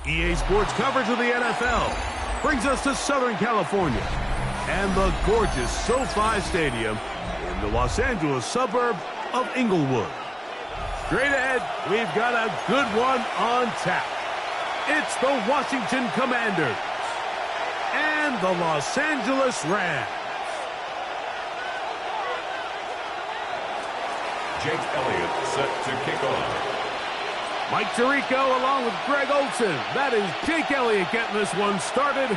EA Sports coverage of the NFL brings us to Southern California and the gorgeous SoFi Stadium in the Los Angeles suburb of Inglewood. Straight ahead, we've got a good one on tap. It's the Washington Commanders and the Los Angeles Rams. Jake Elliott set to kick off. Mike Tirico along with Greg Olson. That is Jake Elliott getting this one started.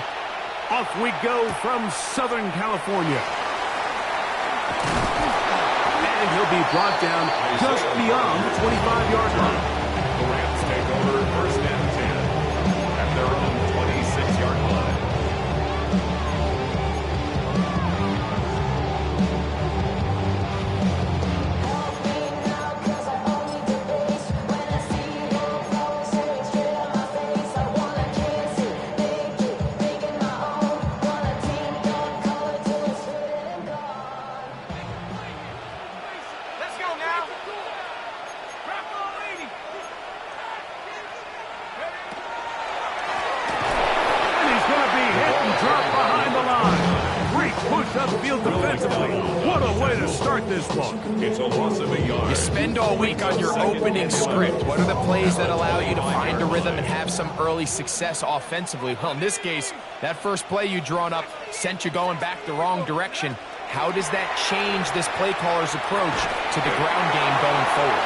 Off we go from Southern California. And he'll be brought down just beyond the 25-yard line. The Rams take over first and 10 at their own 26-yard line. Upfield defensively. What a way to start this one. It's a loss of a yard. You spend all week on your opening script. What are the plays that allow you to find a rhythm and have some early success offensively? Well, in this case, that first play you drawn up sent you going back the wrong direction. How does that change this play caller's approach to the ground game going forward?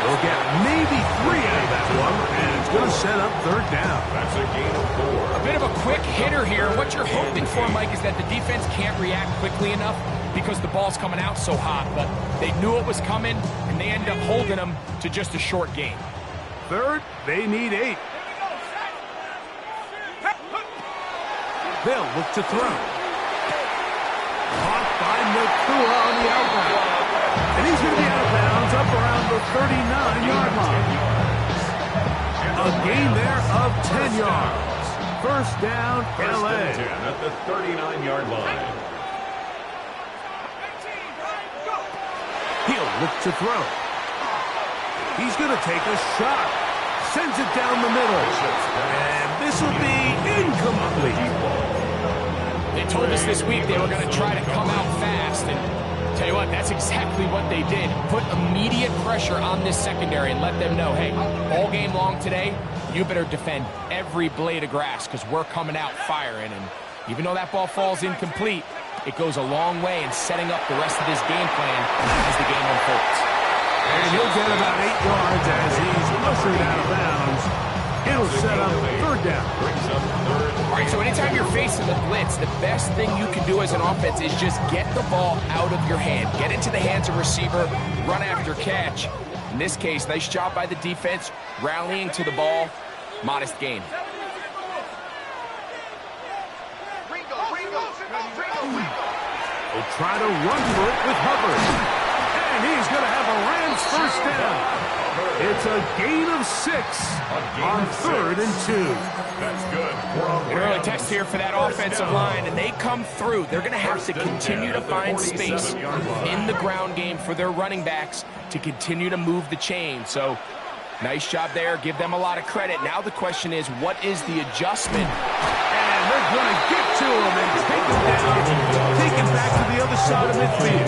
We'll get maybe 3 out of that one, and it's going to set up third down. That's a gain of 4. A bit of a quick hitter here. What you're hoping for, Mike, is that the defense can't react quickly enough because the ball's coming out so hot. But they knew it was coming, and they end up holding them to just a short gain. Third, they need 8. They'll look to throw. Caught by Nakua on the outbound. And he's going to be out of bounds up around the 39-yard line. A gain there of 10 yards. First down, L.A. First and 10 at the 39-yard line. He'll look to throw. He's going to take a shot. Sends it down the middle. And this will be incomplete. They told us this week they were going to try to come out fast, and tell you what, that's exactly what they did. Put immediate pressure on this secondary and let them know, hey, all game long today, you better defend every blade of grass because we're coming out firing. And even though that ball falls incomplete, it goes a long way in setting up the rest of this game plan as the game unfolds. And he'll get about 8 yards as he's ushered out of bounds. It'll set up third down. All right, so anytime you're facing the blitz, the best thing you can do as an offense is just get the ball out of your hand. Get into the hands of receiver, run after catch. In this case, nice job by the defense, rallying to the ball. Modest gain. They'll try to run for it with Hubbard. And he's going to have a Rams first down. It's a gain of 6 on 3rd and 2. That's good. An early test here for that offensive line, and they come through. They're going to have to continue to find space in the ground game for their running backs to continue to move the chain. So, nice job there. Give them a lot of credit. Now the question is, what is the adjustment? And they're going to get to him and take him down, take him back to the other side of midfield.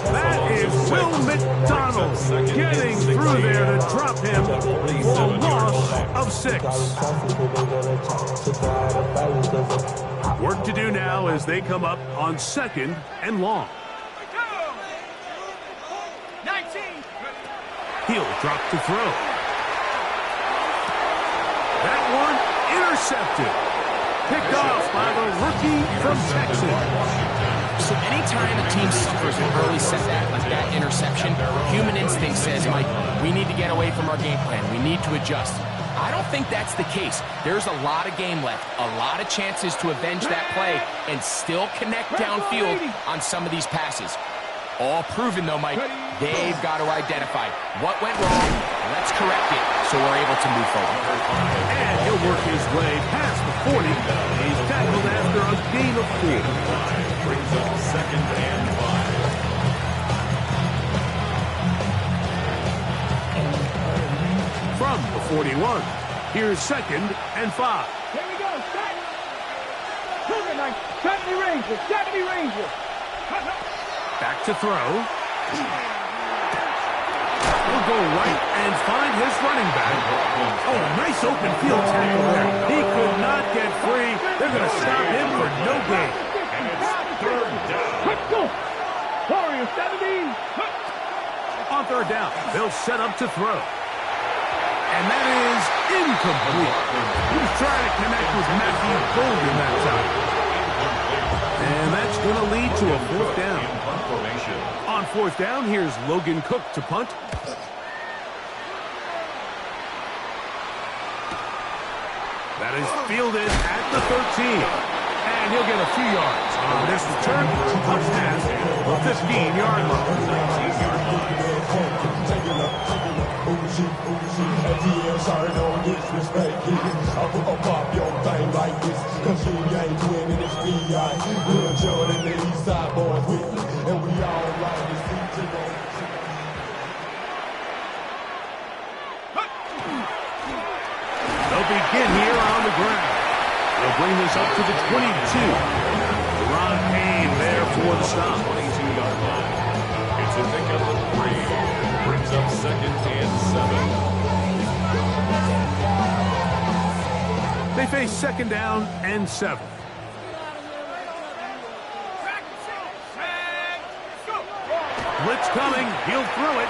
That is Will McDonald getting through there to drop him for a loss of 6. Work to do now as they come up on 2nd and long. He'll drop to throw. That one intercepted. Picked off by the rookie from Texas. So anytime a team suffers an early setback like that interception, human instinct says, Mike, we need to get away from our game plan. We need to adjust. I don't think that's the case. There's a lot of game left, a lot of chances to avenge that play and still connect downfield on some of these passes. All proven, though, Mike, they've got to identify what went wrong. Let's correct it so we're able to move forward. And he'll work his way past the 40. He's tackled after a gain of 4. Brings up 2nd and 5. From the 41, Here's 2nd and 5. Here we go, set! Prove it, like 70 Rangers, 70 Rangers! Back to throw. He'll go right and find his running back. Oh, nice open field tackle there. He could not get free. They're going to stop him for no gain. And it's 3rd down. Let's go! Warriors, 70! On 3rd down, they'll set up to throw. And that is incomplete. He was trying to connect with Matthew Golden that time. And that's going to lead to a 4th down. On 4th down, here's Logan Cook to punt. That is fielded at the 13. And he'll get a few yards. On this return, touchdown, the 15-yard line. Sorry, no disrespect. I'll pop your thing like this, cause you ain't winning this VI. We're chillin' the East Side boys with me, and we all like this beat. They'll begin here on the ground. They'll bring this up to the 22. Ron Payne there for the stop. 22-yard line. It's a pick up of 3. Brings up 2nd and 7. They face 2nd down and 7. Blitz coming. He'll throw it.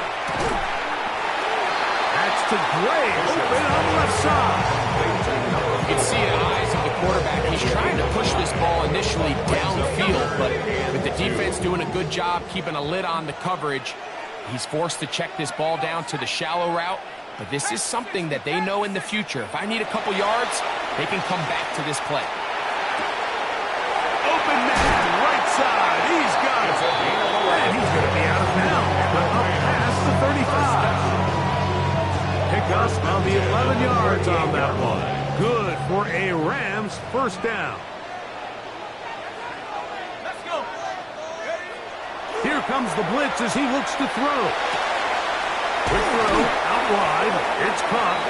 That's to Gray. Open on the left side. You can see in the eyes of the quarterback, he's trying to push this ball initially downfield, but with the defense doing a good job keeping a lid on the coverage, he's forced to check this ball down to the shallow route. But this is something that they know in the future. If I need a couple yards, they can come back to this play. Open man, right side. He's got it. And he's going to be out of bounds, but up past the 35. Pick us on the 11 yards on that one. Good for a Rams 1st down. Let's go! Here comes the blitz as he looks to throw. Quick throw, out wide. It's caught.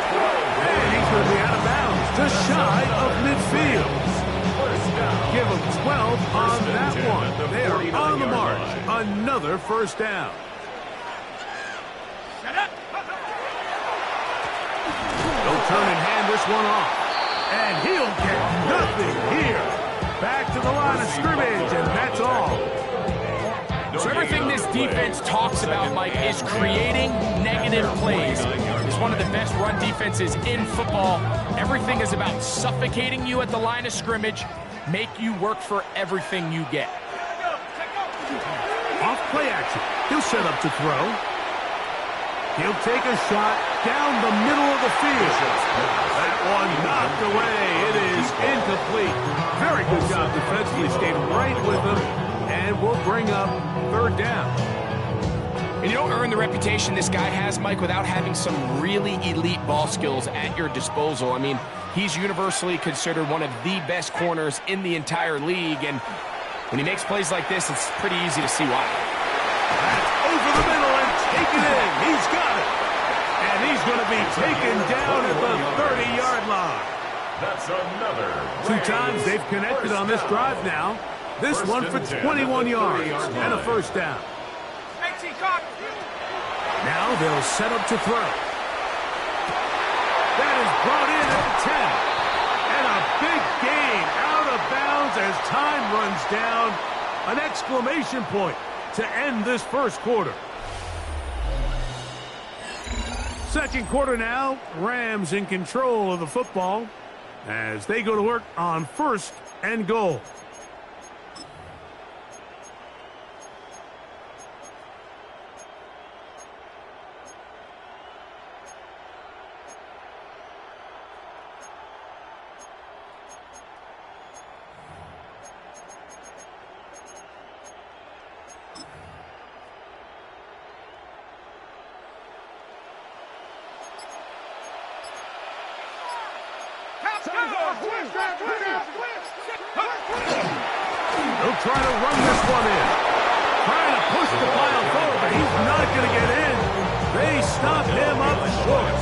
And he's going to be out of bounds, just shy of midfield. Give him 12 on that one. They are on the march. Another 1st down. They'll turn and hand this one off. And he'll get nothing here. Back to the line of scrimmage, and that's all. So everything this defense talks about, Mike, is creating negative plays. It's one of the best run defenses in football. Everything is about suffocating you at the line of scrimmage, make you work for everything you get. Off play action. He'll set up to throw. He'll take a shot down the middle of the field. That one knocked away. It is incomplete. Very good job defensively. Stayed right with him. And we'll bring up 3rd down. And you don't earn the reputation this guy has, Mike, without having some really elite ball skills at your disposal. I mean, he's universally considered one of the best corners in the entire league. And when he makes plays like this, it's pretty easy to see why. That's over the middle and taken in. He's got it. And he's going to be taken down at the 30-yard line. That's another. 2 times they've connected on this drive now. This one for 21 yards and a 1st down. Now they'll set up to throw. That is brought in at the 10. And a big gain out of bounds as time runs down. An exclamation point to end this 1st quarter. 2nd quarter now. Rams in control of the football as they go to work on 1st and goal. They'll try to run this one in. Trying to push the pile forward, but he's not going to get in. They stop him up short.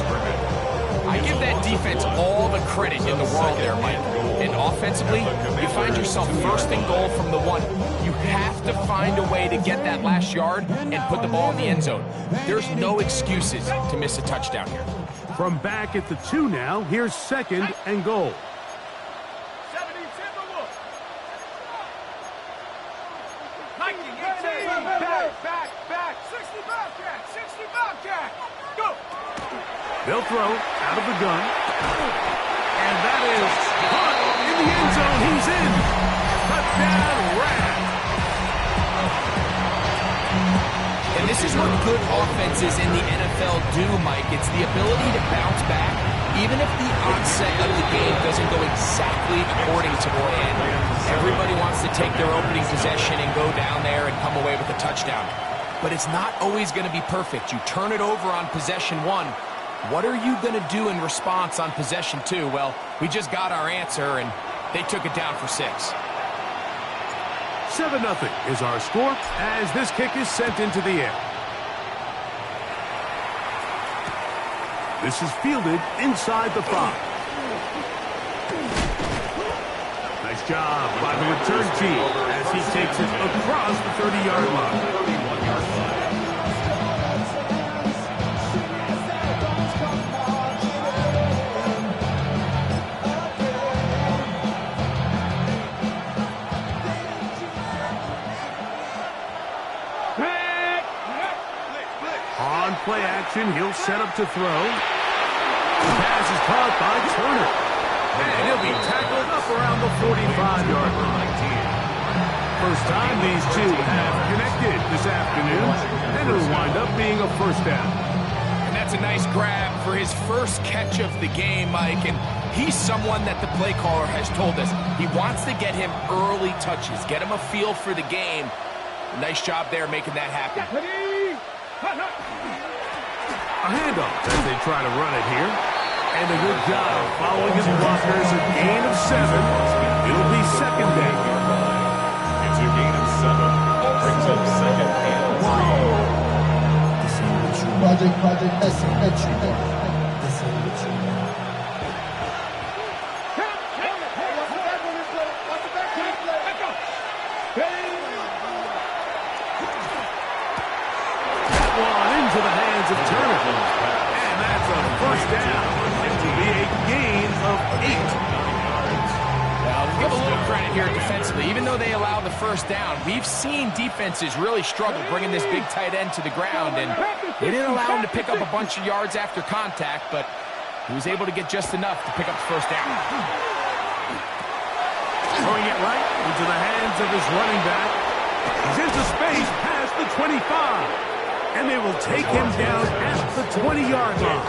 I give that defense all the credit in the world there, Mike. And offensively, you find yourself first and goal from the 1. You have to find a way to get that last yard and put the ball in the end zone. There's no excuses to miss a touchdown here. From back at the 2 now, here's 2nd and goal. 70, back, 60 Bobcat, 60 Bobcat, go! They'll throw out of the gun. And that is caught in the end zone. He's in. Touchdown, Rams. And this is what good offenses in the NFL do, Mike. It's the ability to bounce back, even if the onset of the game doesn't go exactly according to plan. Everybody wants to take their opening possession and go down there and come away with a touchdown. But it's not always going to be perfect. You turn it over on possession 1. What are you going to do in response on possession 2? Well, we just got our answer, and they took it down for 6. 7-0 is our score as this kick is sent into the air. This is fielded inside the 5. Nice job by the return team as he takes it across the 30-yard line. On play action, he'll set up to throw. The pass is caught by Turner. And he'll be tackled up around the 45-yard line. First time these two have connected this afternoon, and it'll wind up being a first down. And that's a nice grab for his first catch of the game, Mike. And he's someone that the play caller has told us he wants to get him early touches, get him a feel for the game. Nice job there making that happen. A handoff as they try to run it here. And a good job following his blockers, a gain of 7. It'll be second down. It's a gain of 7. Brings up 2nd and 3. Project Xx1nitestandXX. Into the hands of Turner. And that's a first down. It will be a gain of 8. Well, we'll give a little credit here defensively. Even though they allow the first down, we've seen defenses really struggle bringing this big tight end to the ground, and they didn't allow him to pick up a bunch of yards after contact, but he was able to get just enough to pick up the first down. Throwing it right into the hands of his running back. He's into space past the 25. And they will take him down at the 20-yard line.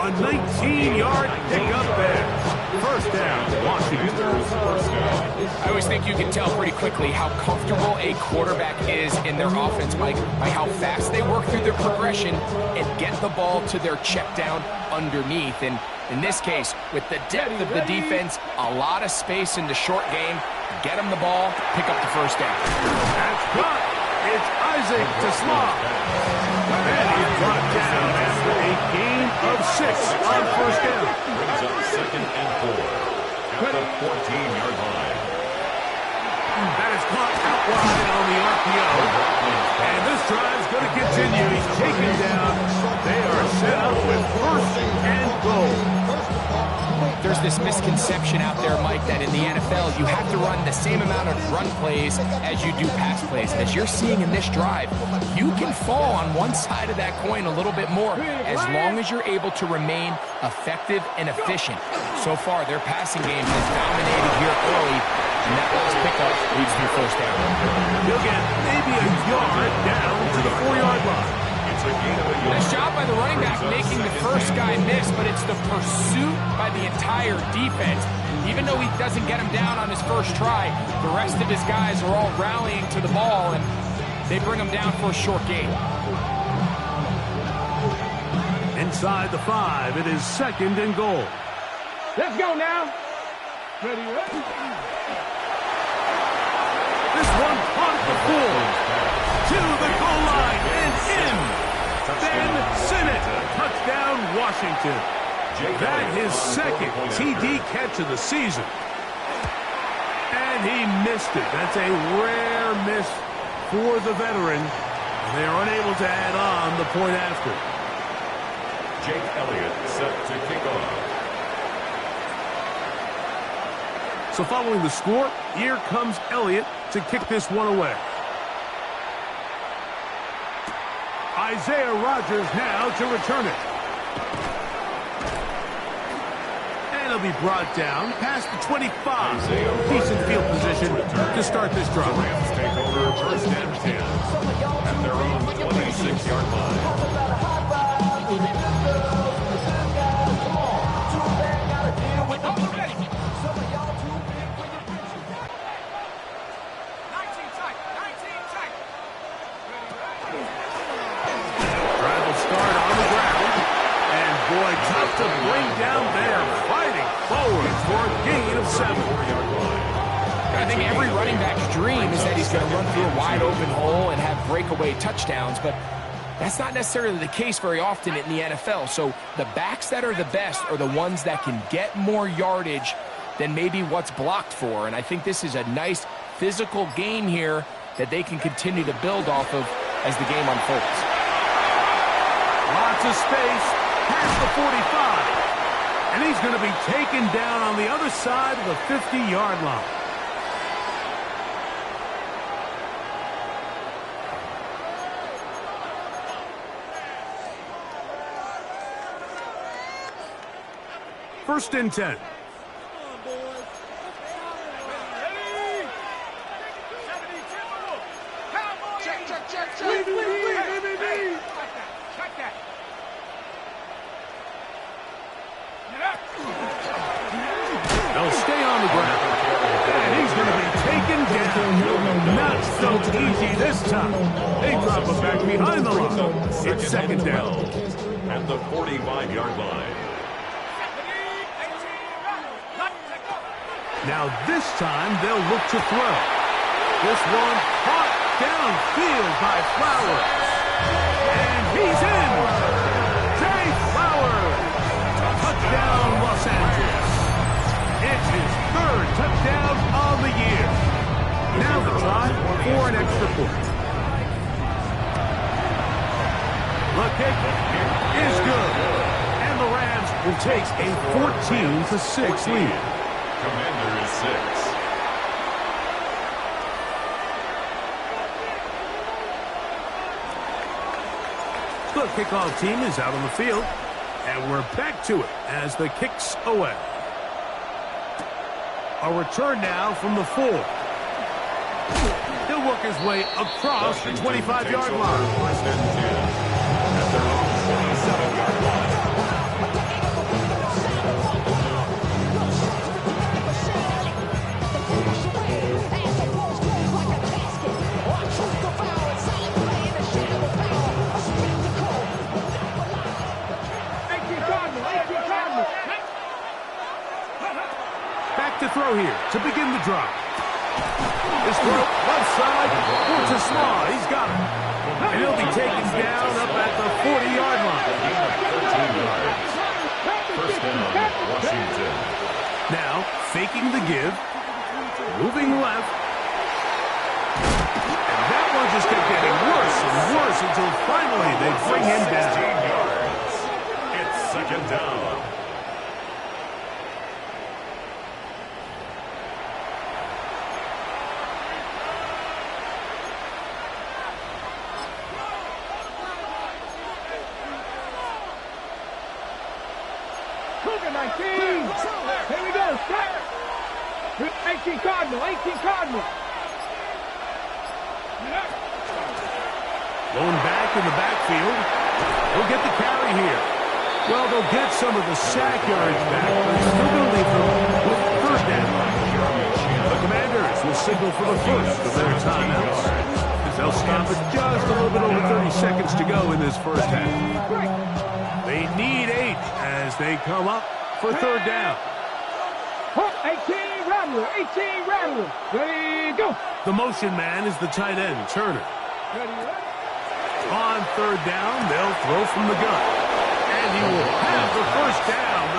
A 19-yard pickup there. First down, Washington. I always think you can tell pretty quickly how comfortable a quarterback is in their offense, Mike, by how fast they work through their progression and get the ball to their check down underneath. And in this case, with the depth of the defense, a lot of space in the short game, get them the ball, pick up the first down. That's good. It's Isaac to Slaw. And he's brought down after a gain of 6 on first down. Brings up 2nd and 4 at the 14-yard line. That is caught out wide on the RPO. And this drive's going to continue. He's taken down. They are set up with first and goal. There's this misconception out there, Mike, that in the NFL, you have to run the same amount of run plays as you do pass plays. As you're seeing in this drive, you can fall on one side of that coin a little bit more as long as you're able to remain effective and efficient. So far, their passing game has dominated here early, and that last pickup leads to a first down. He'll get maybe a yard down to the 4-yard line. Nice job by the running back making the first guy miss, but it's the pursuit by the entire defense. Even though he doesn't get him down on his first try, the rest of his guys are all rallying to the ball, and they bring him down for a short gain. Inside the 5, it is 2nd and goal. Let's go now. Ready, ready. This one caught the 4 to the goal line and in. Ben Sinnott, touchdown Washington. That his second TD catch of the season. And he missed it. That's a rare miss for the veteran. They are unable to add on the point after. Jake Elliott set to kick off. So following the score, here comes Elliott to kick this one away. Isaiah Rodgers now to return it. And it'll be brought down past the 25. Decent field position to start this drive. The Rams take over first and 10 at their own 26-yard line. Tough to bring down there, fighting forward for a gain of 7. I think every running back's dream is that he's going to run through a wide open hole and have breakaway touchdowns, but that's not necessarily the case very often in the NFL. So the backs that are the best are the ones that can get more yardage than maybe what's blocked for, and I think this is a nice physical game here that they can continue to build off of as the game unfolds. Lots of space. Past the 45. And he's going to be taken down on the other side of the 50-yard line. First and 10. They'll stay on the ground. And he's going to be taken down. Not so easy this time. They drop him back behind the line. It's second down. At the 45-yard line. Now this time they'll look to throw. This one caught downfield by Flowers. And he's in. Jay Flowers. Touchdown, Los Angeles. It's his third touchdown of the year. Now the try for an extra point. The kick is good. And the Rams will take a 14-6 lead. Commanders 6. The kickoff team is out on the field. And we're back to it as the kick's away. A return now from the 4. He'll work his way across the 25-yard line. First and 10 at their own 27-yard line. To throw here to begin the drive. This throw left side to Slaw. He's got it. And he'll be taken down up at the 40-yard line. 13 yards. First down, Washington. Now faking the give, moving left. And that one just kept getting worse and worse until finally they bring him down. 16 yards. It's second down. Here we go. 18 Cardinal. 18 Cardinal. Going back in the backfield. He'll get the carry here. Well, they'll get some of the sack yards back, but it's still going to leave them with first down. The Commanders will signal for the first of their timeouts. They'll stop at just a little bit over 30 seconds to go in this first half. They need 8 as they come up for third down. 18 Rattler. 18 Rattler. Ready, go. The motion man is the tight end, Turner. On third down, they'll throw from the gun. And he will have the first down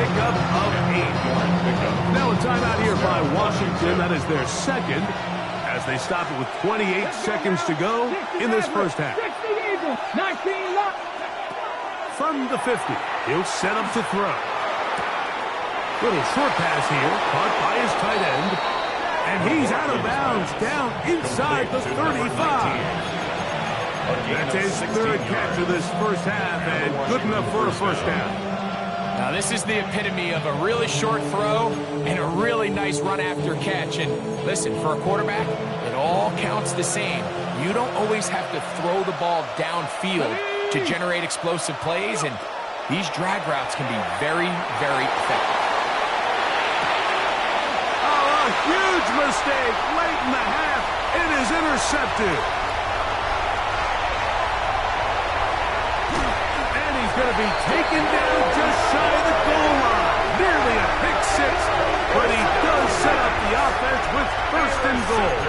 pickup of 8. Now a timeout here by Washington. That is their second, as they stop it with 28 seconds to go in this first half. From the 50, he'll set up to throw. Little short pass here, caught by his tight end. And he's out of bounds, down inside the 35. That's his third catch of this first half, and good enough for a first down. Now this is the epitome of a really short throw and a really nice run after catch. And listen, for a quarterback, it all counts the same. You don't always have to throw the ball downfield to generate explosive plays, and these drag routes can be very, very effective. Oh, a huge mistake late in the half. It is intercepted. And he's going to be taken down just shy of the goal line. Nearly a pick six, but he does set up the offense with first and goal.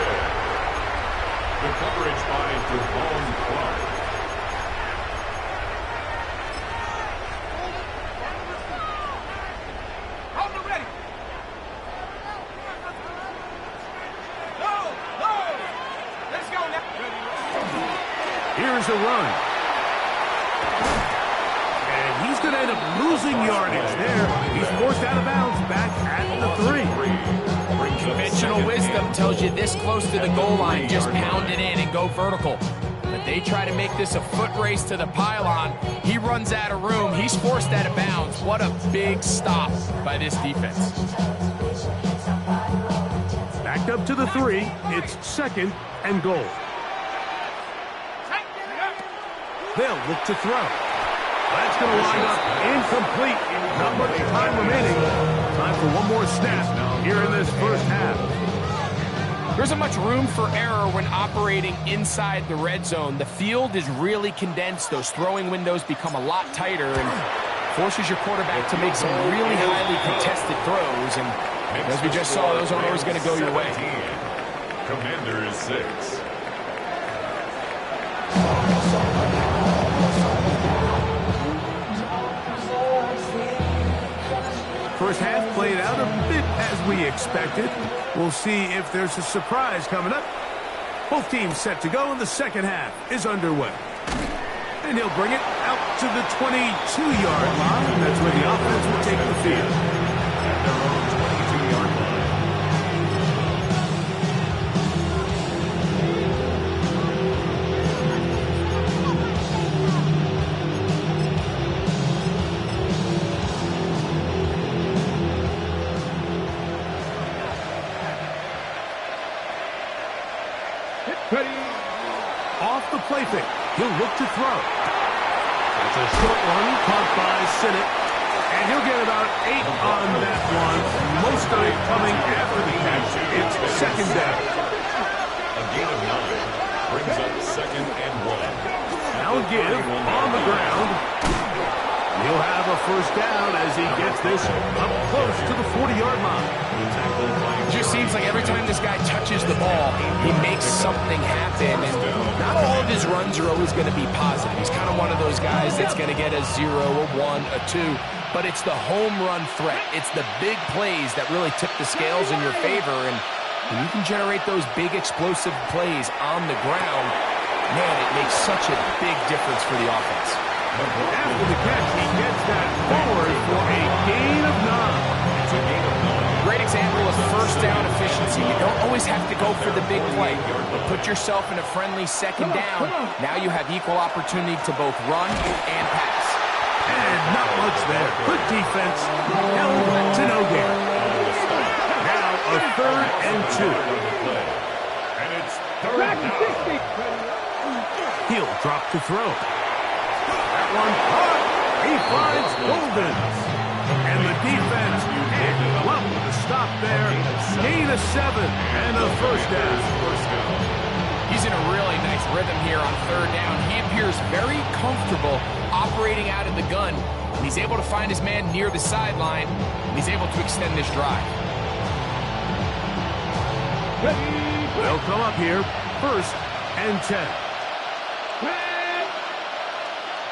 The coverage by Devon Clark. Here's a run. And he's going to end up losing yardage there. He's forced out of bounds back at the 3. Conventional wisdom tells you this close to the goal line, just pound it in and go vertical. But they try to make this a foot race to the pylon. He runs out of room. He's forced out of bounds. What a big stop by this defense. Backed up to the 3. It's second and goal. They'll look to throw. That's going to line up incomplete. Not much time remaining. Time for one more snap here in this first half. There isn't much room for error when operating inside the red zone. The field is really condensed. Those throwing windows become a lot tighter and forces your quarterback to make some really highly contested throws. And as we just saw, those aren't always going to go your way. Commanders 6. First half played out a bit as we expected. We'll see if there's a surprise coming up. Both teams set to go, and the second half is underway. And he'll bring it out to the 22-yard line. That's where the offense will take the field. At their own 22-yard line. Off the play fake. He'll look to throw. That's a short one caught by Sinnott. And he'll get about 8 on that one. Most of it coming after the catch. It's second down. A gain of 9 brings up second and 1. Now give on the ground. He'll have a first down as he gets this up close to the 40-yard line. It just seems like every time this guy touches the ball, he makes something happen. And not all of his runs are always going to be positive. He's kind of one of those guys that's going to get a 0, a 1, a 2. But it's the home run threat. It's the big plays that really tip the scales in your favor. And when you can generate those big explosive plays on the ground, man, it makes such a big difference for the offense. After the catch, he gets that forward for a gain of 9. It's a gain of 9. Great example of first down efficiency. You don't always have to go for the big play, but put yourself in a friendly second down. Now you have equal opportunity to both run and pass. And not much there. Good defense. Held to no gain. Now a third and 2. And it's third down. He'll drop to throw. That one caught. He finds Golden. And the defense can't well with the stop there. Gain of 7 and a first down. He's in a really nice rhythm here on third down. He appears very comfortable operating out of the gun. And he's able to find his man near the sideline. And he's able to extend this drive. They'll come up here. First and 10.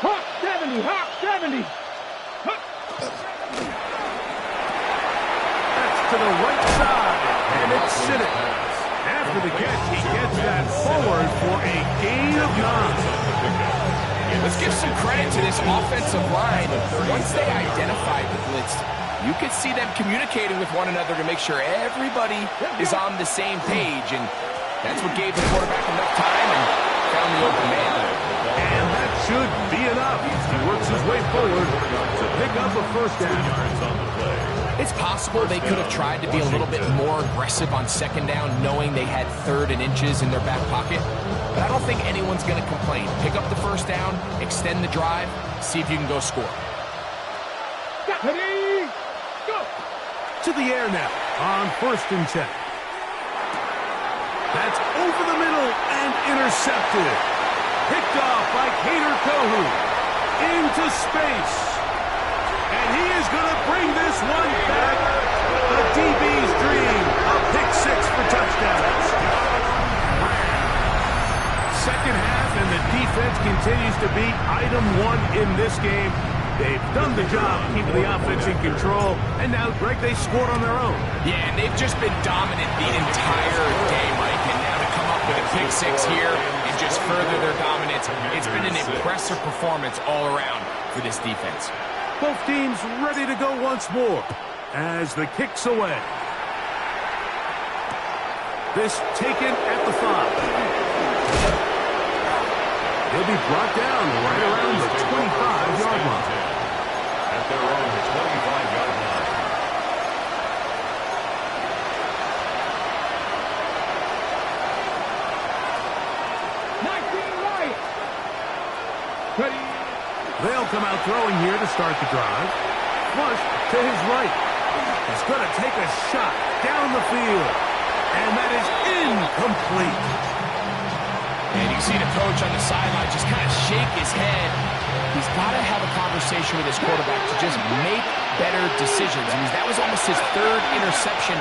Hawk 70, Hawk 70. to the right side, and it's Sinnet. After the catch, he gets that forward for a gain of 9. Let's give some credit to this offensive line. Once they identified the blitz, you could see them communicating with one another to make sure everybody is on the same page, and that's what gave the quarterback enough time and found the open man. And that should be enough. He works his way forward to pick up a first down. It's possible they could have tried to be a little bit more aggressive on second down, knowing they had 3rd and inches in their back pocket. But I don't think anyone's going to complain. Pick up the first down, extend the drive, see if you can go score. Ready, go! To the air now on 1st and 10. That's over the middle and intercepted. Picked off by Kader Kohu into space. And he is going to bring this one back. The DB's dream. A pick 6 for touchdowns. Second half, and the defense continues to be item 1 in this game. They've done the job keeping the offense in control, and now, Greg, they scored on their own. Yeah, and they've just been dominant the entire day, Mike, and now to come up with a pick 6 here and just further their dominance, it's been an impressive performance all around for this defense. Both teams ready to go once more as the kick's away. This taken at the 5. He'll be brought down right around the 25-yard line. At their own 25-yard line. Right. Ready. They'll come out throwing here to start the drive. Flush to his right. He's going to take a shot down the field. And that is incomplete. And you see the coach on the sideline just kind of shake his head. He's got to have a conversation with his quarterback to just make better decisions. I mean, that was almost his 3rd interception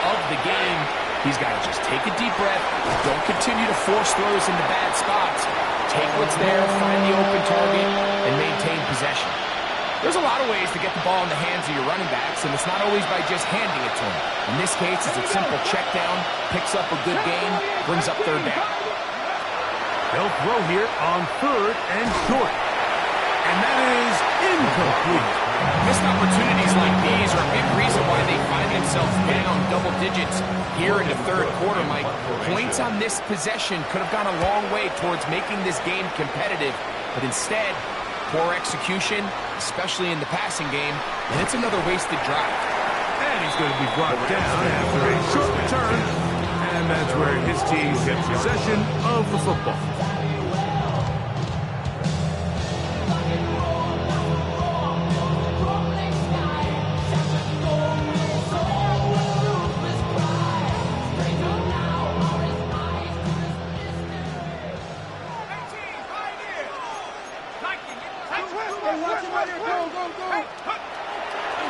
of the game. He's got to just take a deep breath. Don't continue to force throws into bad spots. Take what's there, find the open target, and maintain possession. There's a lot of ways to get the ball in the hands of your running backs, and it's not always by just handing it to them. In this case, it's a simple check down, picks up a good gain, brings up 3rd down. They'll throw here on 3rd and short. And that is incomplete. Missed opportunities like these are a big reason why they find themselves down double digits here in the 3rd quarter, Mike. Points on this possession could have gone a long way towards making this game competitive, but instead, poor execution, especially in the passing game, and it's another wasted drive. And he's going to be brought down after a short return, and that's where his team gets possession of the football.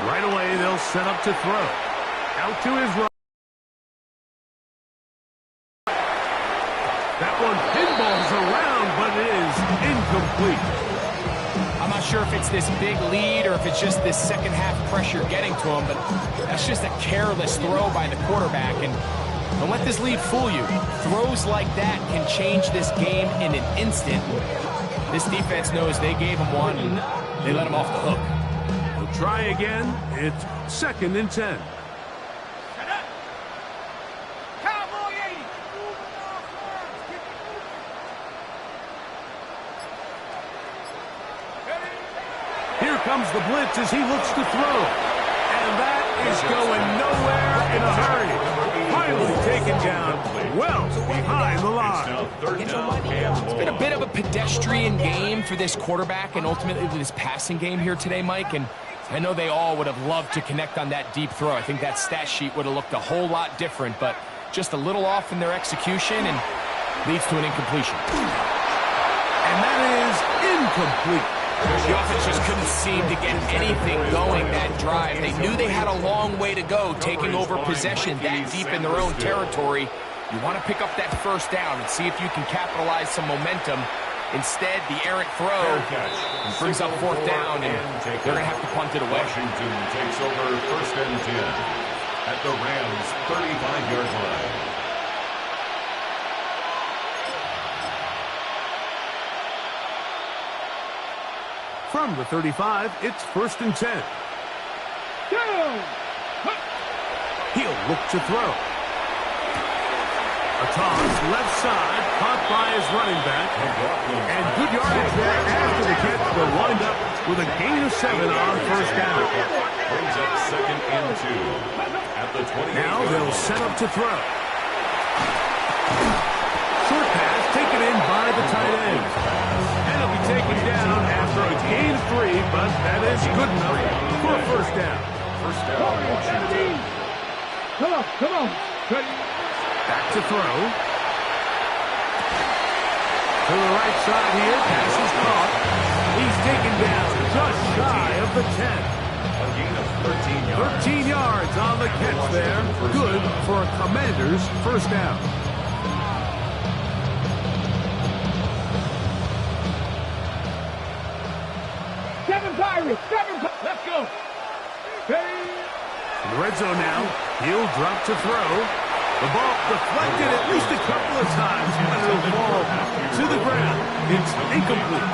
Right away, they'll set up to throw. Out to his right. That one pinballs around, but it is incomplete. I'm not sure if it's this big lead or if it's just this second half pressure getting to him, but that's just a careless throw by the quarterback. And don't let this lead fool you. Throws like that can change this game in an instant. This defense knows they gave him one, and they let him off the hook. He'll try again. It's 2nd and 10. Here comes the blitz as he looks to throw. And that is going nowhere in a hurry. Finally taken down well behind the line. It's been a bit of a pedestrian game for this quarterback and ultimately this passing game here today, Mike. And I know they all would have loved to connect on that deep throw. I think that stat sheet would have looked a whole lot different, but just a little off in their execution and leads to an incompletion. And that is incomplete. The offense just couldn't seem to get anything going that drive. They knew they had a long way to go, taking over possession that deep in their own territory. You want to pick up that first down and see if you can capitalize some momentum. Instead, the errant throw brings up 4th down, and they're going to have to punt it away. Washington takes over 1st and 10. at the Rams' 35-yard line. From the 35, it's 1st and 10. He'll look to throw. A toss left side, caught by his running back. And good yardage there after the catch. They'll wind up with a gain of 7 on 1st down. Brings up 2nd and 2 at the 28. Now they'll set up to throw. Short pass taken in by the tight end. And it'll be taken down after a gain of 3, but that is good enough for a 1st down. 1st down, Washington. Come on. Back to throw. To the right side here. Pass is caught. He's taken down just shy of the 10. A gain of 13 yards. 13 yards on the catch there. Good for a Commanders 1st down. Let's go. In the red zone now. He'll drop to throw. The ball deflected at least a couple of times, but it'll fall to the ground. It's incomplete.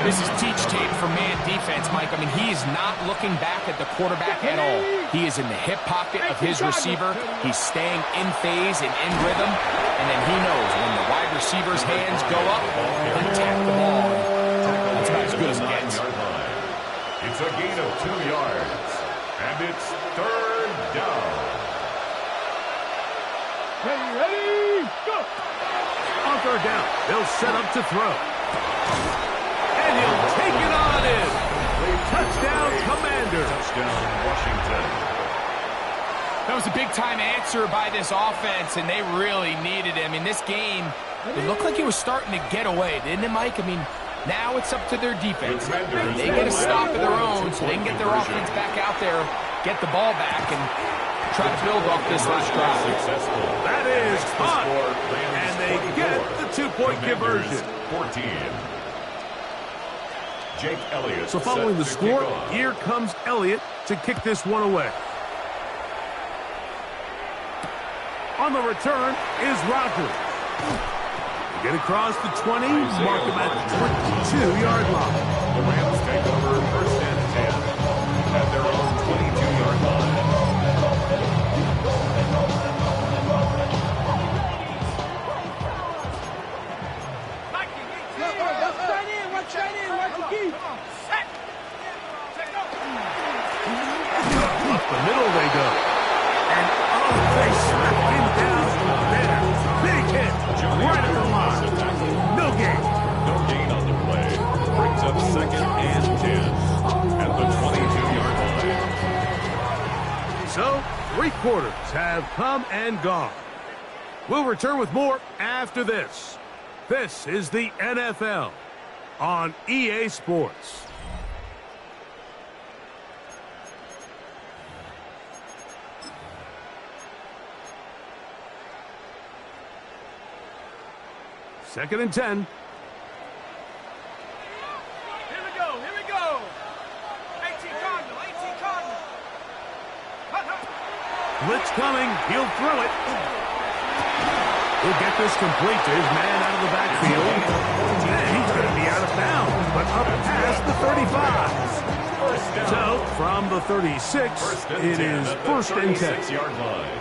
This is teach tape for man defense, Mike. I mean, he is not looking back at the quarterback at all. He is in the hip pocket of his receiver. He's staying in phase and in rhythm. And then he knows when the wide receiver's hands go up, he'll attack the ball. That's about as good as it gets. It's a gain of 2 yards. And it's 3rd down. Ready, go! On 3rd down, they'll set up to throw. And he'll take it on in. Touchdown, Commander. Touchdown, Washington. That was a big-time answer by this offense, and they really needed him. In this game, it looked like he was starting to get away, didn't it, Mike? I mean, now it's up to their defense. They get a stop of their own so they can get their offense back out there, get the ball back, and try to build off this last drive. That is caught, and they get the 2-point conversion. 14. Jake Elliott. So following the set to score, kick off. here comes Elliott to kick this one away. On the return is Rogers. Get across the 20, mark him at the 22-yard line. The Rams take over 1st and 10 at their own 22-yard line. Up the middle they go. And they smack him down there. Big hit right at the line. No gain. No gain on the play. Brings up 2nd and 10 at the 22-yard line. So, 3 quarters have come and gone. We'll return with more after this. This is the NFL on EA Sports. Second and 10. Here we go. 18 Cardinal. Blitz coming. He'll throw it. He'll get this complete to his man out of the backfield. And he's going to be out of bounds, but up past the 35. So, from the 36, it is 1st and 10. 36-yard line.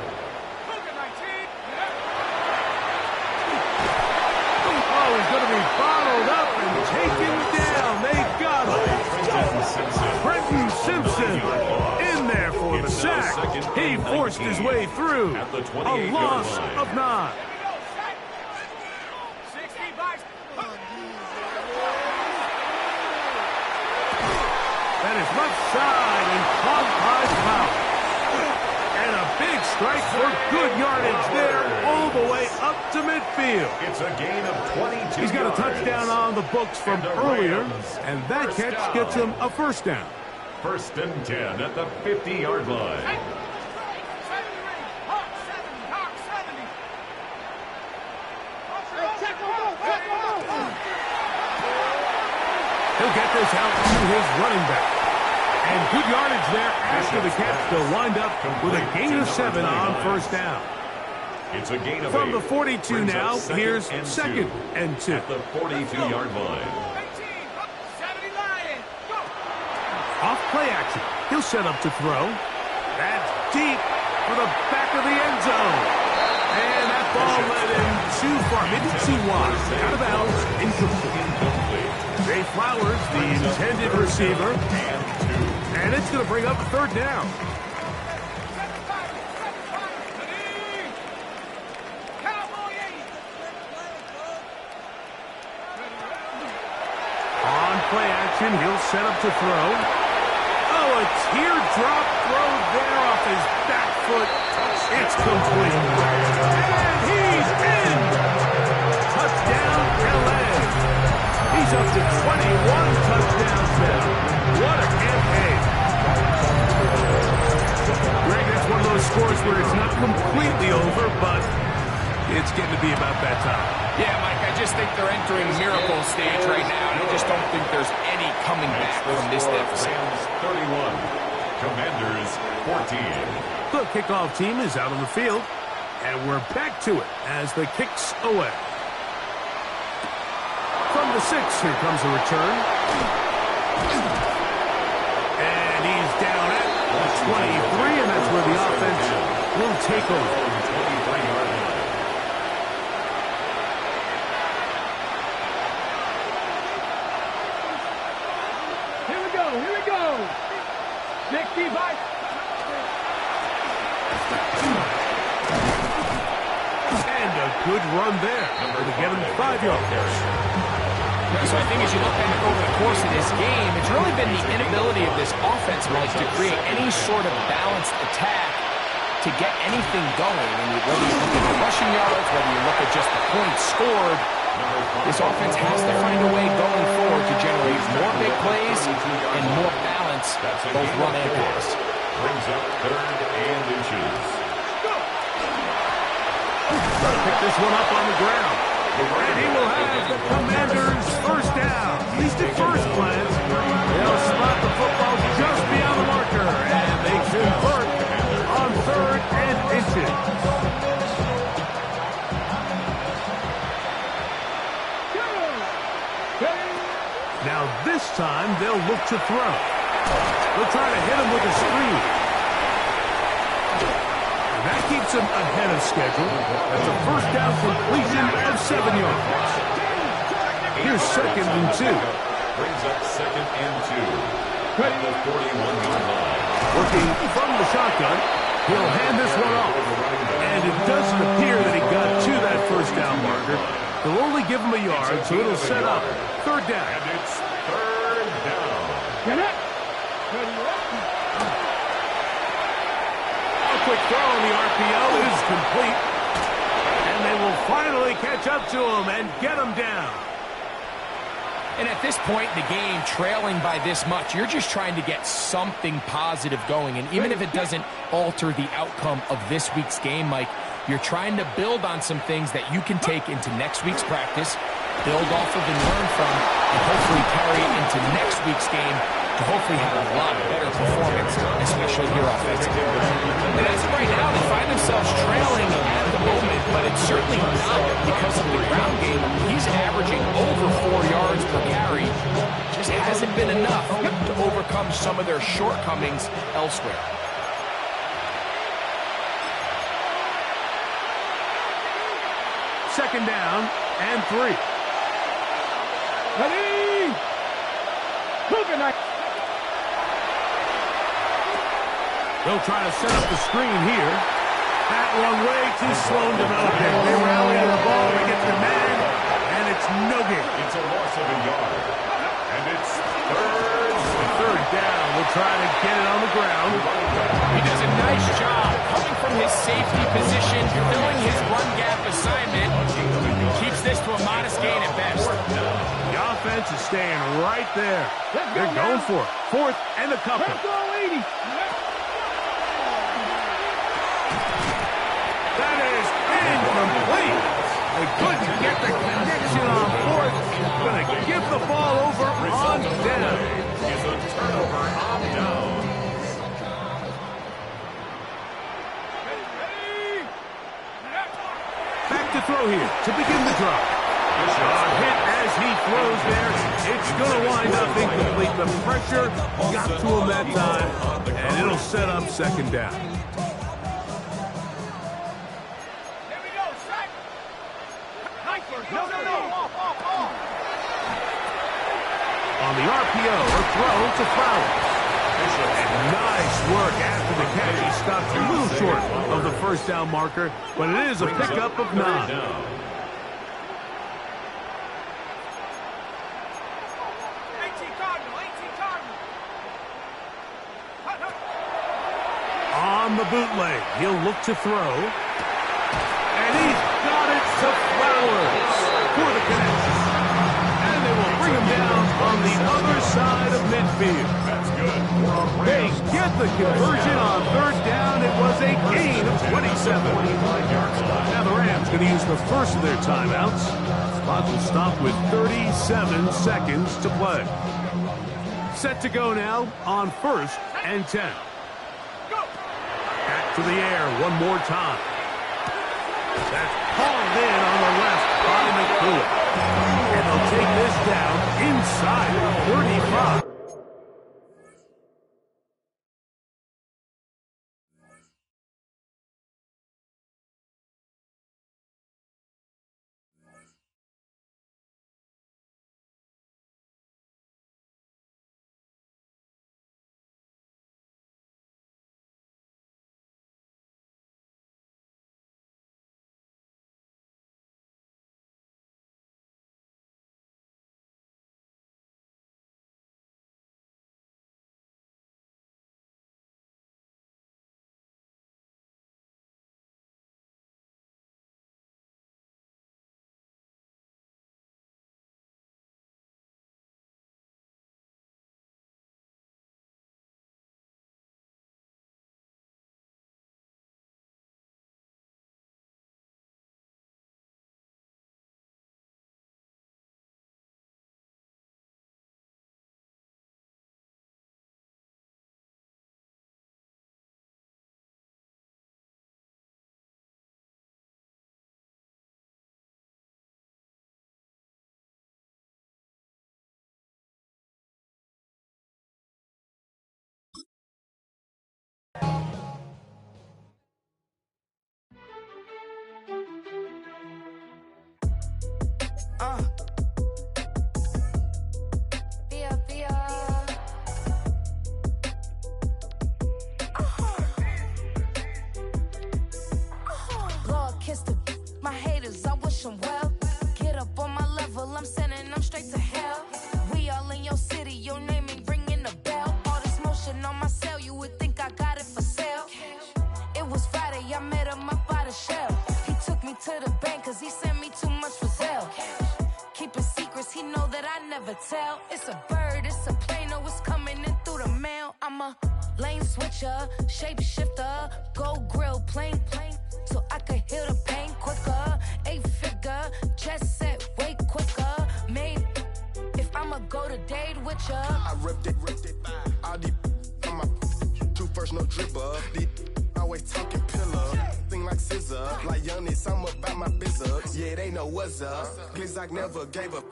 Oh, he's going to be bottled up and taken down. They got him. Brenton Simpson in there for the sack. He forced his way through. A loss of 9. That is left side and caught by Powell. And a big strike for good yardage there all the way up to midfield. It's a gain of 22 He's got a yards. touchdown on the books from earlier, and that catch gets him a 1st down. 1st and 10 at the 50-yard line. He'll get this out to his running back. And good yardage there after the catch to wind up with a gain of 7 on first down. It's a gain of 8. From the 42 now, here's second and 2. At the 42-yard line. Off play action. He'll set up to throw. That's deep for the back of the end zone. And that ball led him too far, maybe too wide. Out of bounds, incomplete. Zay Flowers, the intended receiver. And it's going to bring up third down. On play action, he'll set up to throw. Oh, a teardrop throw there off his back foot. It's complete. And he's in. Touchdown, LA. He's up to 21 touchdowns now. What a campaign. Greg, that's one of those scores where it's not completely over, but it's getting to be about that time. Yeah, Mike, I just think they're entering miracle stage right now, and I just don't think there's any coming back from this deficit. Rams 31, Commanders 14. The kickoff team is out on the field, and we're back to it as the kick's away. From the 6, here comes a return. And he's down at the 23, and that's where the offense will take over. Here we go. 65. And a good run there to get him 5 yards. So I think as you look back over the course of this game, it's really been the inability of this offense, Mike, to create any sort of balanced attack to get anything going. And whether you look at the rushing yards, whether you look at just the points scored, this offense has to find a way going forward to generate more big plays and more balance, both run and pass. Brings up 3rd and inches. Pick this one up on the ground. And he will have the Commanders first down. At least at first glance, they'll spot the football just beyond the marker. And they convert on 3rd and inches. Now this time they'll look to throw. They'll try to hit him with a screen. And that keeps him ahead of schedule. That's a first down completion of 7 yards. Here's 2nd and 2. Brings up 2nd and 2. At the 41-yard line. Working from the shotgun. He'll hand this one off. And it doesn't appear that he got to that first down marker. They'll only give him a yard, so it'll set up 3rd down. And it's 3rd down. Get it. A quick throw on the RPO is complete. And they will finally catch up to him and get him down. And at this point in the game, trailing by this much, you're just trying to get something positive going. And even if it doesn't alter the outcome of this week's game, Mike, you're trying to build on some things that you can take into next week's practice, build off of and learn from, and hopefully carry it into next week's game to hopefully have a lot better performance, especially here offensively. And as of right now, they find themselves trailing at the moment, but it's certainly not because of the ground game. He's averaging over 4 yards per carry. Just hasn't been enough to overcome some of their shortcomings elsewhere. Second down and 3. Ready. Moving on. They'll try to set up the screen here. That one way too slow in developing. They rally on the ball, they get the man, and it's no gain. It's a loss of a yard. And it's 3rd down. We'll try to get it on the ground. He does a nice job coming from his safety position, filling his run gap assignment. Keeps this to a modest gain at best. The offense is staying right there. They're going for it. 4th and a couple. That is incomplete. They couldn't get the connection on 4th. Going to give the ball over on down. is a turnover on down. here to begin the drive. Hit as he throws there. It's going to wind up incomplete. The pressure got to him that time, and it'll set up second down. Here we go, strike. No. On the RPO, a throw to Fowler. And nice work after the catch. He stopped a little short of the first down marker, but it is a pickup of 9. On the bootleg, he'll look to throw. And he's got it to Flowers for the connection. And they will bring him down on the other side of midfield. That's good. They get the conversion on third down. It was a gain of 27. Now the Rams going to use the first of their timeouts. Clock will stop with 37 seconds to play. Set to go now on 1st and 10. Back to the air one more time. That's hauled in on the left by McCool. And they'll take this down inside the 35. My haters, I wish them well. Get up on my level, I'm sending them straight to hell. We all in your city, your name ain't ringing the bell. All this motion on my cell, you would think I got it for sale. It was Friday, I met him up by the shell. He took me to the bank, cause he sent me too much for Zelle. Keeping secrets, he know that I never tell. It's a bird, it's a plane, oh, it's coming in through the mail. I'm a lane switcher, shapeshifter, go grill, plane, so I could heal the pain quicker. 8-figure, chest set way quicker. Made, if I'ma go to date with ya. I ripped it, all the on my two first, no dribble. The always talking pillar, thing like scissor. Like Giannis, I'm about my business. Yeah, they know what's up. Glizak never gave up.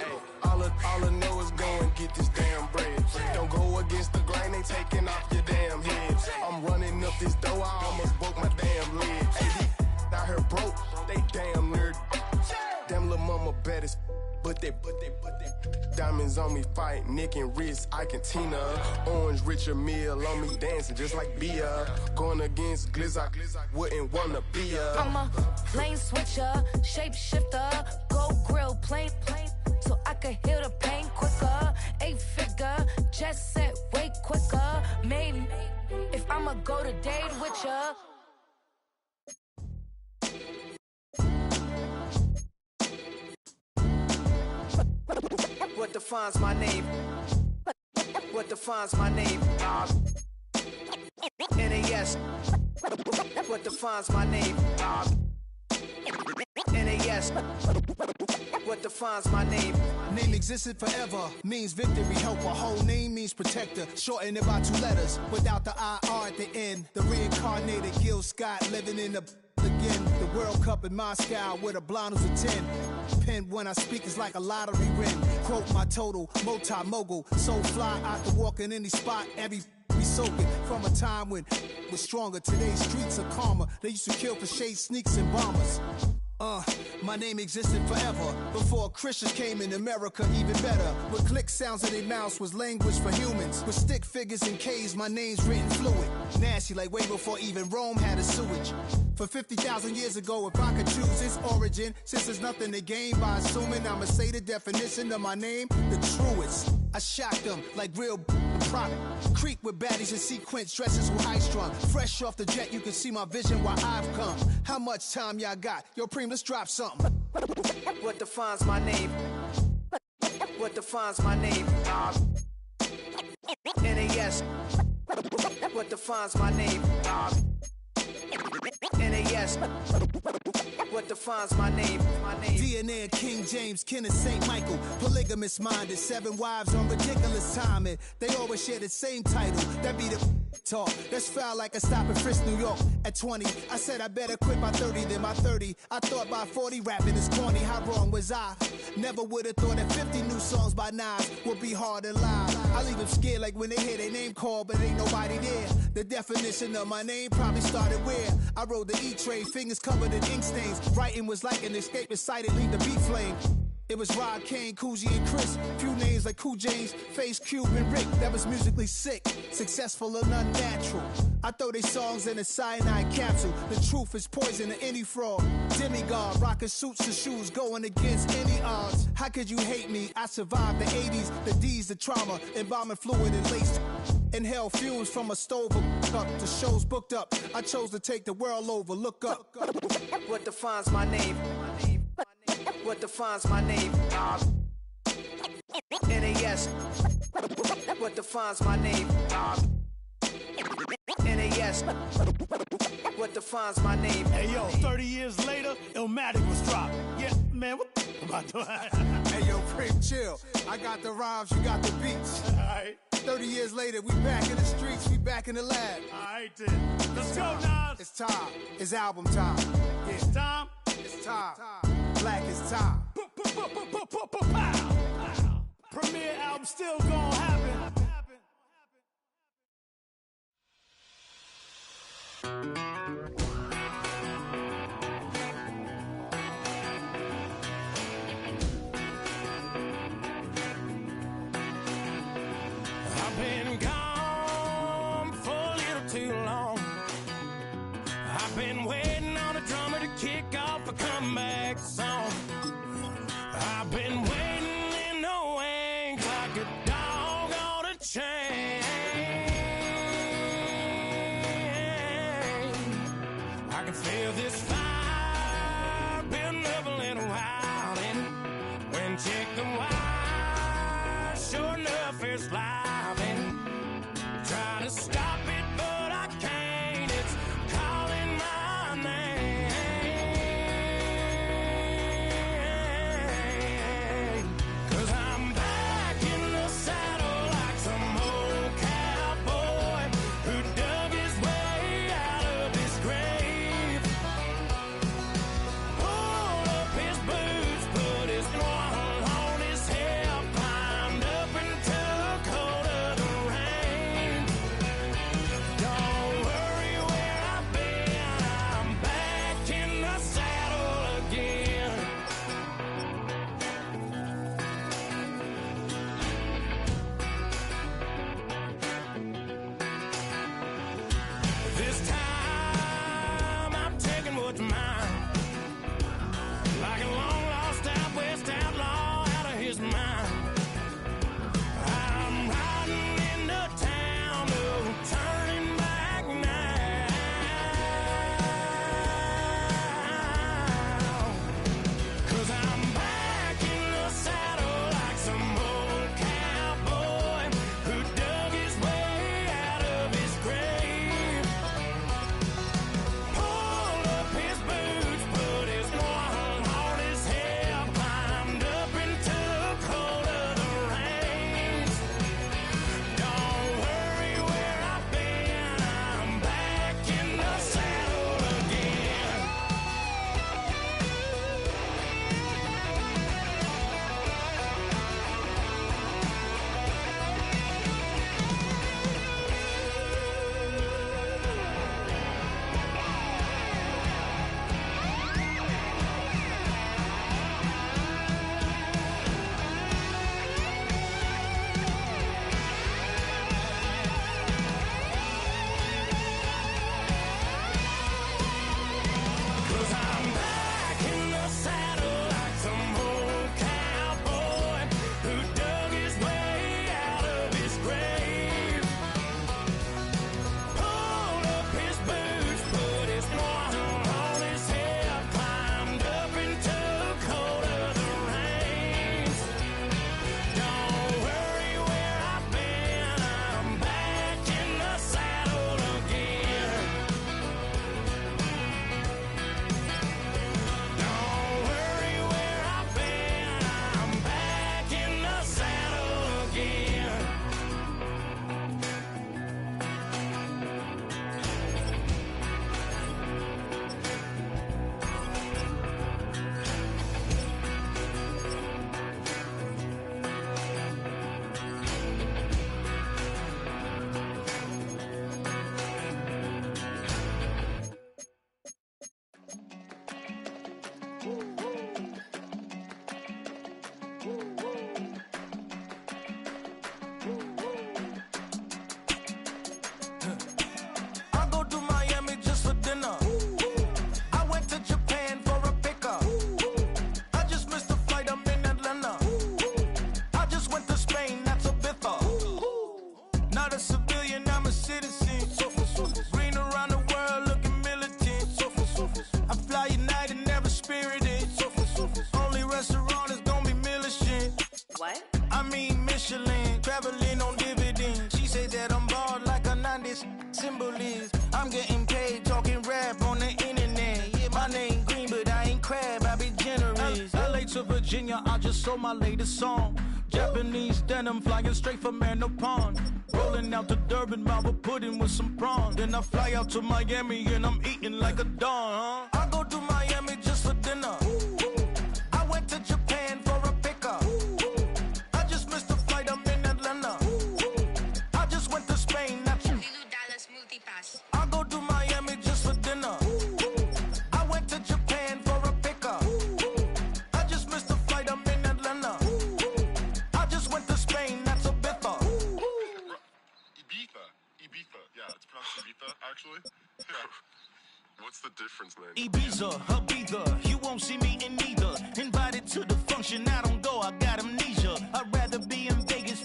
All I know is go and get this damn bread. Don't go against the grain, they taking off your damn head. I'm running up this door, I almost broke my damn leg. Out here broke, they damn nerd. Damn little mama bad as but they diamonds on me fight, neck and wrist, I can Tina. Orange Richard Mill on me dancing just like Bia. Going against Glizak, wouldn't wanna be ya. I'm a lane switcher, shapeshifter, go grill, plane, so I could heal the pain quicker. 8-figure, jet set way quicker. Made, if I'ma go to date with ya. What defines my name? What defines my name? NAS. What defines my name? NAS. What defines my name? Name existed forever, means victory, helper. Whole name means protector, shortened it by 2 letters, without the IR at the end. The reincarnated Gil Scott living in the again. The the World Cup in Moscow with a blonde who's a 10. Pen when I speak is like a lottery win. Quote my total, multi-mogul. So fly out to walk in any spot, every be soaking from a time when was stronger. Today's streets are calmer. They used to kill for shade sneaks and bombers. My name existed forever before Christians came in America, even better. With click sounds in their mouths was language for humans. With stick figures and K's, my name's written fluid. Nasty like way before even Rome had a sewage. For 50,000 years ago, if I could choose its origin, since there's nothing to gain by assuming I'ma say the definition of my name, the truest. I shocked them like real product. Creep with baddies in sequence, dresses with high strung. Fresh off the jet, you can see my vision where I've come. How much time y'all got? Yo, Preem, let's drop something. What defines my name? What defines my name? NAS. What defines my name? NAS. What defines my name? DNA of King James, kin of St. Michael. Polygamous minded, 7 wives on ridiculous timing. They always share the same title. That be the talk. That's foul like a stop in Frisk, New York. At 20, I said I better quit by 30 than by 30. I thought by 40 rapping is corny. How wrong was I? Never would have thought that 50 new songs by Nas would be hard to lie. I leave them scared like when they hear their name called, but ain't nobody there. The definition of my name probably started where I rode the E-train, fingers covered in ink stains. Writing was like an escape excited, leave the beat flame. It was Rod, Kane, Coogee, and Chris. Few names like Cool James, Face, Cube, and Rick. That was musically sick, successful and unnatural. I throw they songs in a cyanide capsule. The truth is poison to any fraud. Demigod, rocking suits and shoes, going against any odds. How could you hate me? I survived the 80s, the D's, the trauma, embalming fluid and lace. Inhale fumes from a stove up to shows booked up. I chose to take the world over. Look up. What defines my name? What defines my name? NAS. What defines my name? NAS. What defines my name? Hey yo, 30 years later, Illmatic was dropped. Yeah, man, what the am I doing? Hey yo, Preem, chill. I got the rhymes, you got the beats. Alright. 30 years later, we back in the streets, we back in the lab. Alright then. Let's go, Nas. It's time. It's album time. Yeah. It's time. It's time. Black is time. Premiere album still gonna happen. I've been gone for a little too long. I've been waiting on a drummer to kick off a comeback song. I've been waiting in the wings like a dog on a chain. I can feel this fire building up a little while, and when check the wire, sure enough it's live, and try to stop it, but I can't. It's calling my name. 'Cause I'm back in the saddle like some old cowboy who dug his way out of his grave. Pulled up his boots, put his one on his hip, climbed up and took hold of the reins. not a civilian, I'm a citizen. Green around the world, looking militant. I fly United, never spirited. Only restaurant is gonna be militant. What? I mean Michelin, traveling on dividends. She said that I'm bald like a 90s symbol is. I'm getting paid, talking rap on the internet. Yeah, my name green, but I ain't crab, I be generous. LA to Virginia, I just sold my latest song. Japanese denim, flying straight from Manapon. Rolling out to Durban, Marble pudding with some prawn. Then I fly out to Miami and I'm eating like a don, huh? I go to Miami just for dinner. I went to Japan for a pickup. I just missed a flight, I'm in Atlanta. I just went to Spain, not you. I go to Miami just for dinner. I went to Japan for a pickup. I just missed a flight, I'm in Atlanta. I just went to Spain, that's a Ibiza. Ibiza, yeah, it's pronounced Ibiza, actually. What's the difference, man? Ibiza, Ibiza, you won't see me in neither. Invited to the function, I don't go, I got amnesia. I'd rather be in Vegas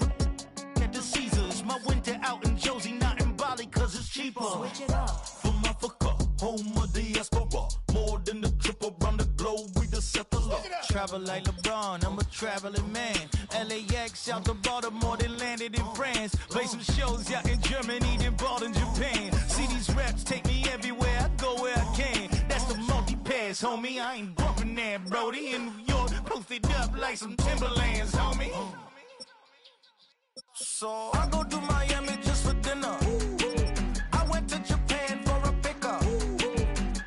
at the Caesars. My winter out in Josie, not in Bali, cause it's cheaper. Switch it up. From Africa, home of the diaspora. More than the trip around the globe, we just set the law. Travel like LeBron, I'm a traveling man. LAX out to Baltimore, then landed in France. Play some shows out in Germany, then bought in Japan. See these reps take me everywhere, I go where I can. That's the multi-pass, homie, I ain't bumping that, Brody. In New York, posted up like some Timberlands, homie. So I go to Miami just for dinner. I went to Japan for a pickup.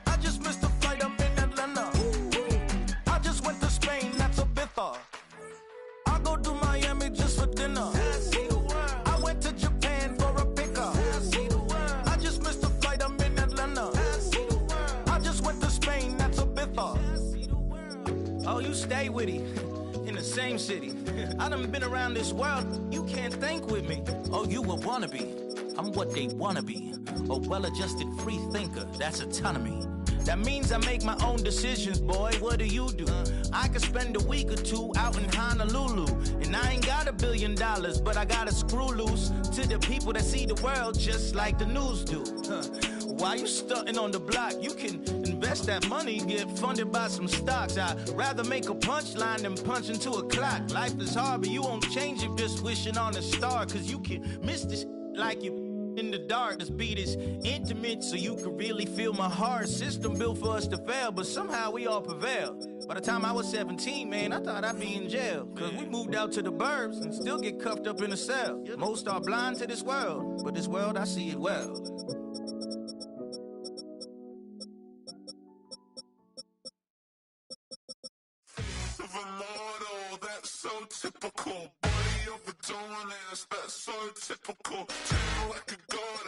I just missed a flight, I'm in Atlanta. I just went to Spain, that's Ibiza. I go to Miami just for dinner. I went to Japan for a pickup. I just missed a flight, I'm in Atlanta. I just went to Spain, that's Ibiza. Oh, you stay with it. In the same city. I done been around this world, you can't think with me. Oh, you a wannabe, I'm what they wanna be. A well-adjusted free thinker, that's autonomy. That means I make my own decisions, boy, what do you do? I could spend a week or two out in Honolulu. And I ain't got $1 billion, but I got a screw loose to the people that see the world just like the news do. Why you stunting on the block? You can invest that money, get funded by some stocks. I'd rather make a punchline than punch into a clock. Life is hard, but you won't change it just wishing on a star. Cause you can miss this like you in the dark. This beat is intimate, so you can really feel my heart. System built for us to fail, but somehow we all prevail. By the time I was 17, man, I thought I'd be in jail. Cause we moved out to the burbs and still get cuffed up in a cell. Most are blind to this world, but this world, I see it well. That's so typical. Body of a donut, that's so typical. Treat like a god,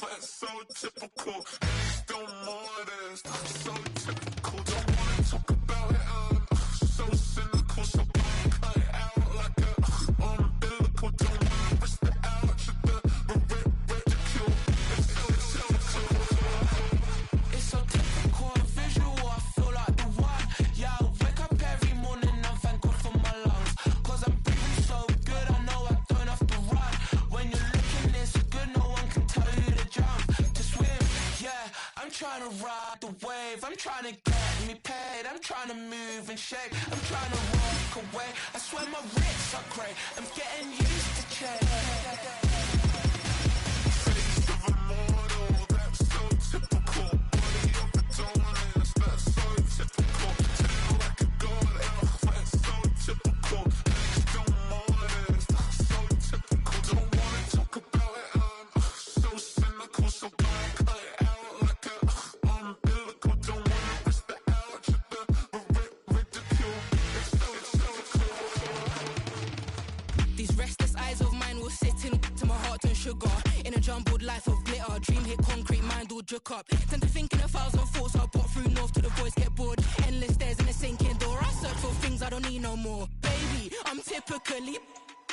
that's so typical. Still modest, that's so typical. Don't wanna talk about it, so cynical. So cut it out like a umbilical. Don't wanna risk the ouch of the ridicule. It's so typical, visual, I feel like the one. Yeah, I wake up every morning and thank God for my lungs. Cause I'm breathing so good, I know I don't have to run. When you're looking this good, no one can tell you to jump, to swim. Yeah, I'm trying to ride the wave, I'm trying to get me paid, I'm trying to move and shake, I'm trying to walk away. I swear my wrists are great, I'm getting used to change. These restless eyes of mine will sit into my heart and sugar. In a jumbled life of glitter, dream hit concrete, mind all jerk up. Tend to think in 1,000 thoughts, I bought through north to the voice, get bored. Endless stairs in a sinking door, I search for things I don't need no more. Baby, I'm typically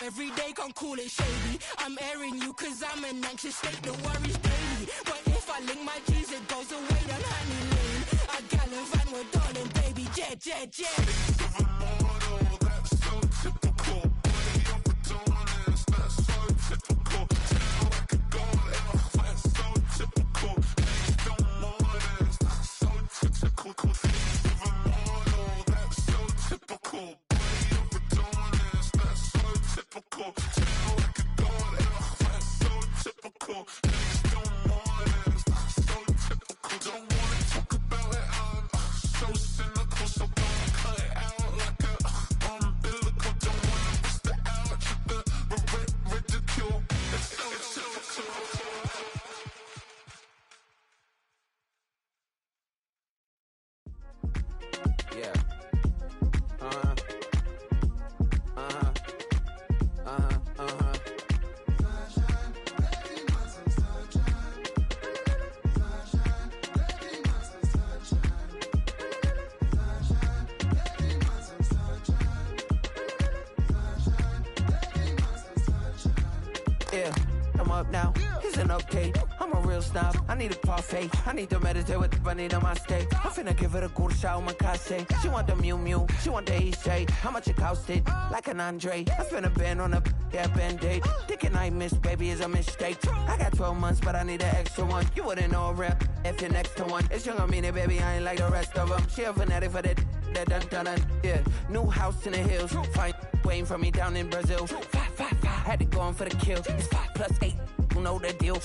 every day, can't call it shady. I'm airing you cause I'm an anxious state, the worries daily. But if I link my G's, it goes away down honey lane. I gallivant with darling, baby, jet, jet, jet. That's so typical. Body of a donut, that's so typical. typical. Niggas don't want it, so typical. Don't wanna talk about it, I'm so cynical. So don't cut it out like a umbilical. Don't wanna risk the ouch, the ridicule. It's so typical. Yeah. Yeah, I'm up now. Here's an update. I'm a real snob. I need a parfait. I need to meditate with the bunny on my steak. I'm finna give it a good shot with my case. She want the Mew Mew. She want the Eastside. How much it costed? Like an Andre. I spent a band on a that band-aid. Thinking I missed, baby, is a mistake. I got 12 months, but I need an extra one. You wouldn't know a rep if you're next to one. It's young, I mean it, baby, I ain't like the rest of them. She a fanatic for that dun dun dun. Yeah, new house in the hills. Fine, waiting for me down in Brazil. 5, 5, 5. Had to go on for the kill. It's 5 plus 8. You know the deal.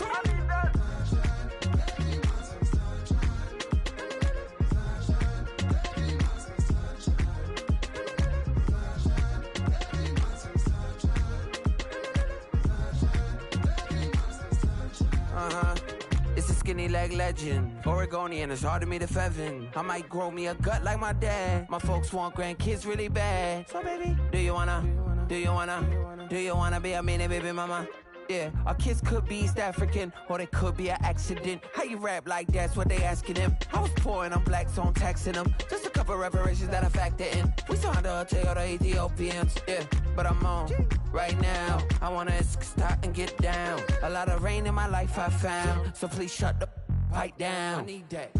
It's a skinny leg legend. Oregonian, it's hard to meet a Fevin. I might grow me a gut like my dad. My folks want grandkids really bad. So baby, do you wanna be a mini baby mama? Yeah, our kids could be East African, or they could be an accident. How you rap like that's what they asking him. I was poor and I'm black, so I'm taxing them. Just a couple reparations that I factor in. We saw the Toyota Ethiopians, yeah, but I'm on right now. I wanna stop and get down. A lot of rain in my life I found, so please shut the pipe down. I need that.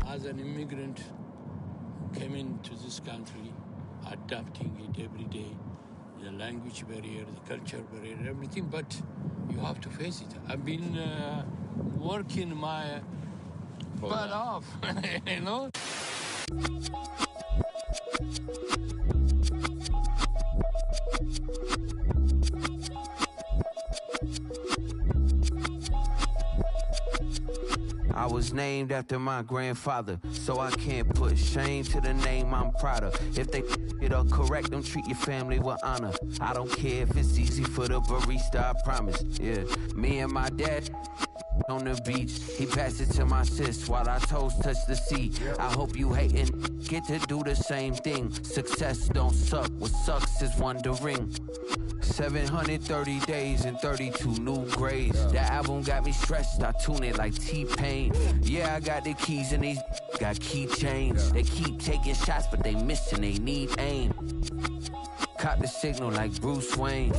As an immigrant who came into this country, adapting it every day, the language barrier, the culture barrier, everything, but you have to face it. I've been working my butt off, you know? I was named after my grandfather, so I can't put shame to the name I'm proud of. If they it up correct, don't treat your family with honor. I don't care if it's easy for the barista, I promise. Yeah, me and my dad on the beach, he passed it to my sis while our toes touch the sea. I hope you hating get to do the same thing. Success don't suck, what sucks is wondering. 730 days and 32 new grades. That album got me stressed, I tune it like T-Pain. Yeah, I got the keys and these got keychains. They keep taking shots, but they missing, they need aim. Caught the signal like Bruce Wayne.